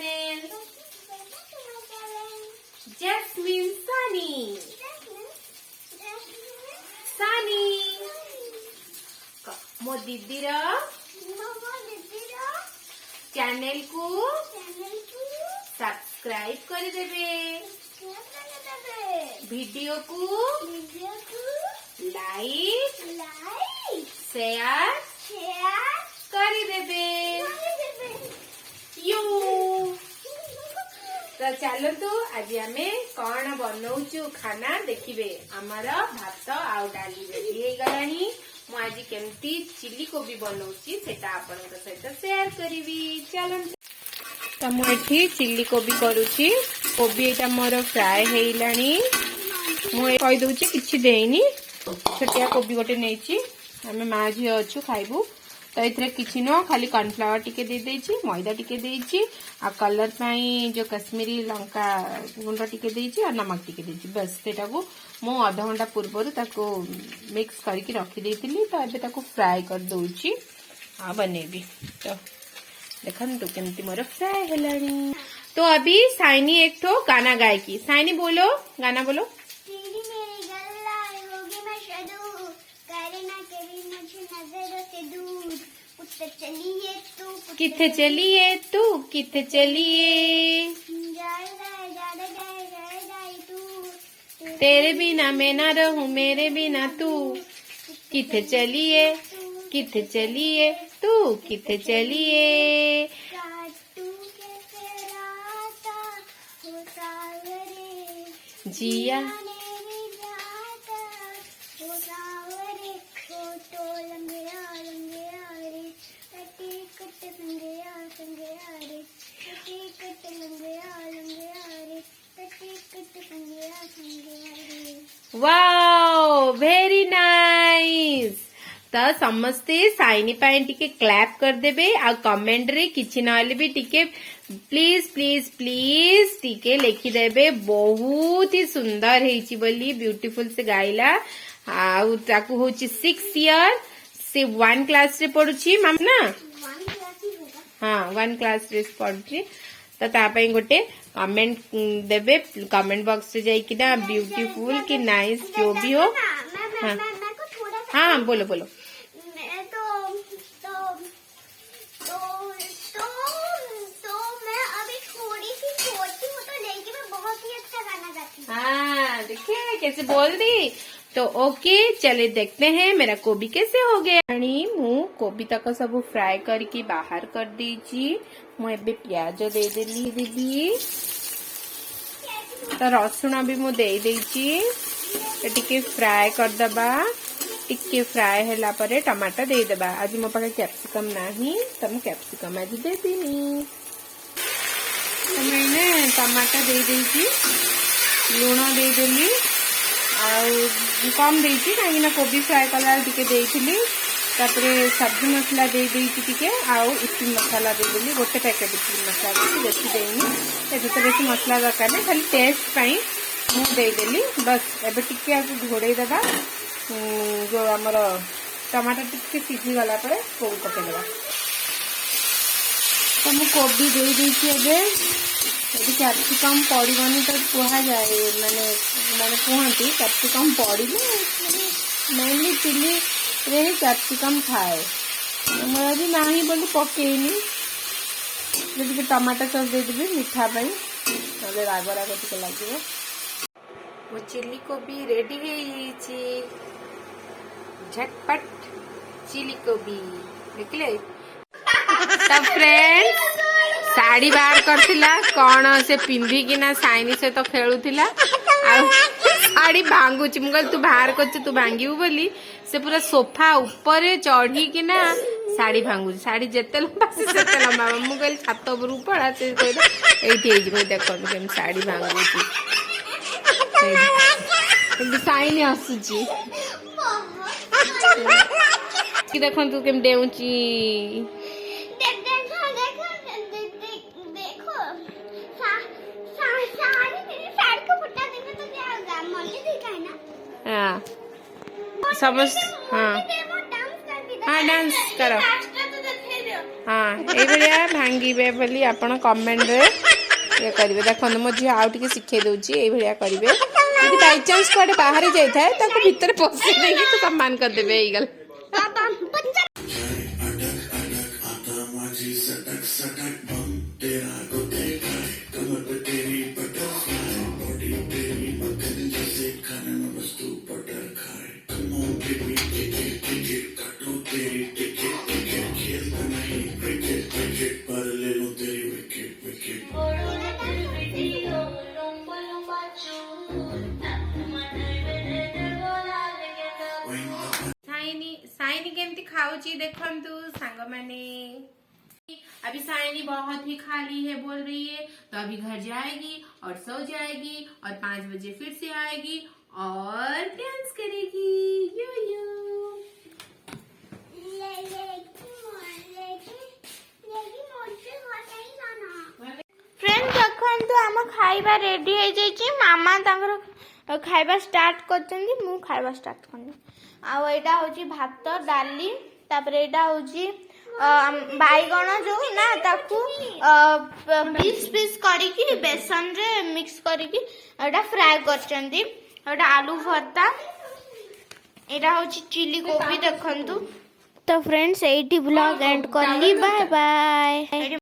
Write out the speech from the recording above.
channel. Jasmine Sunny. Sunny. मो दीदी channel को सब्सक्राइब कर देबे, वीडियो को लाइक शेयर कर देबे। यू तो चलतु आज आमे कौन बनाऊचु खाना देखिबे। आमर भात आउ डाली रेडी हो गलानी। मु आज केमती चिली कोबी बनाऊची सेटा आपनक सहित शेयर करिवि। चलंतु तो मु एठी चिली कोबी करूची। कोबी एटा मोर फ्राई हेइलानी। मु कहि दउची किछि देइनी। छोटिया कोबी गोटे नेची। आमे मा झियो अछु खाइबु। तो इथरे किछि न खाली कॉर्नफ्लावर टिके दे देछि, मैदा टिके देछि आ कलर पाई जो कश्मीरी लंका गुंड टिके देछि आ नमक टिके देछि। बस सेटा को मु आधा घंटा पूर्व ताको मिक्स करके रखी देइतिली। तो एबे ताको फ्राई कर दउछि आ बनेबी। तो देखंतु केमती मोर फ्राई हेलानी। तो अभी साइनी एक ठो गाना गाएगी। साइनी बोलो, गाना बोलो। किथे चलिए तू, किथे चलिए, तेरे बिना मैं ना रहूं, मेरे बिना तू। किथे चलिए, किथे चलिए तू, किथे चलिए। जिया वाओ वेरी नाइस। तो समस्ते साइनी पाई टिके क्लैप कर देबे आ कमेंट रे किछि नले भी टिके प्लीज प्लीज प्लीज टिके लिखि देबे। बहुत ही सुंदर हेछि बोली ब्यूटीफुल से गाइला। आ ताकू होछि 6 ईयर से 1 क्लास रे पढुछि माम ना। हाँ 1 क्लास रे पढुछि। तो तापाई गोटे कमेंट देबे कमेंट बॉक्स रे जाई कि ना ब्यूटीफुल कि नाइस जो भी हो। हाँ हाँ बोलो बोलो। हाँ देखिए कैसे बोल दी। तो ओके चले देखते हैं मेरा कोबी कैसे हो गया। मु कोबी तक सब फ्राई करके बाहर कर दीजिए। मुझे प्याज दे देली दीदी। तो रसुण भी मु दे देची। टिके फ्राई कर दबा। टिके फ्राई हैला परे टमाटर दे दबा। आज मो पाखे कैप्सिकम नाही तो मु कैप्सिकम आज दे देनी। तो मैंने टमाटर दे देची, लुण दे देली कम देची कहीं कोबी फ्राई कला टिके देइथिली। तापरे सब्जी मसला दे देइची टिके आउ इटली मसाला दे देली। गोटे पैकेट इटली मसाला देची, बेसी देइनी। एते तो बेसी मसला दरकार नहीं, खाली टेस्ट पाई मु दे देली। बस एबे टिके आकु घोड़े दबा। जो हमर टमाटर टिके सिझी गला परे कोबी पके दबा। तो मु कोबी दे देची। एबे यदि कैप्सिकम पड़ोनी तो कह जाए माने माने कहती कैप्सिकम पड़े मेनली चिली रे ही कैप्सिकम खाए। मोर भी नहीं बोली पकेनी। जब टमाटर सॉस दे देबी मीठा पाई नले राग राग टिके लागिवो। वो चिली कोबी रेडी है। झटपट चिली कोबी देखले। तो फ्रेंड्स साड़ी बाहर करथिला कौन से पिंधी किना साइनी से तो खेलुथिला। साड़ी भांगुच मुगल तू बाहर कर तू भांगीबू बोली से पूरा सोफा ऊपर चढ़ी किना साड़ी भांगुच। साड़ी जेते लंबा से सेते लंबा। मुगल छात ऊपर पड़ा से एठी एई देखो केम साड़ी भांगुच। साइनी आसुची कि देखो तू केम देउची। हाँ समझ। हाँ हाँ डांस करो। हाँ ये भांगे बोली आपण कमेंट रे ये करेंगे। देखो मो झी आउ टे शिखे दूसरी ये करेंगे यदि बाई चान्स कड़े बाहर जाए भितर पशि नहीं तो सम्मान करदे गल। साइनी केमती खाऊची देखंतु सांग माने। अभी साइनी बहुत ही खाली है बोल रही है तो अभी घर जाएगी और सो जाएगी और 5 बजे फिर से आएगी और डांस करेगी यो यो। फ्रेंड्स देखंतु आम खाइबा रेडी हो जाइए। मामा तांकर खाइबा स्टार्ट करछन्ती मु खाइबा स्टार्ट करनी। आ एटा होची भात डाली तापर एटा होची बाइगण जो ना ताकू पीस पीस करिकी बेसन रे मिक्स करिकी एटा फ्राई करछन्ती। एटा आलू भर्ता एटा होची चिली कोबी देखंतु। तो फ्रेंड्स एटी ब्लॉग एंड करली बाय बाय।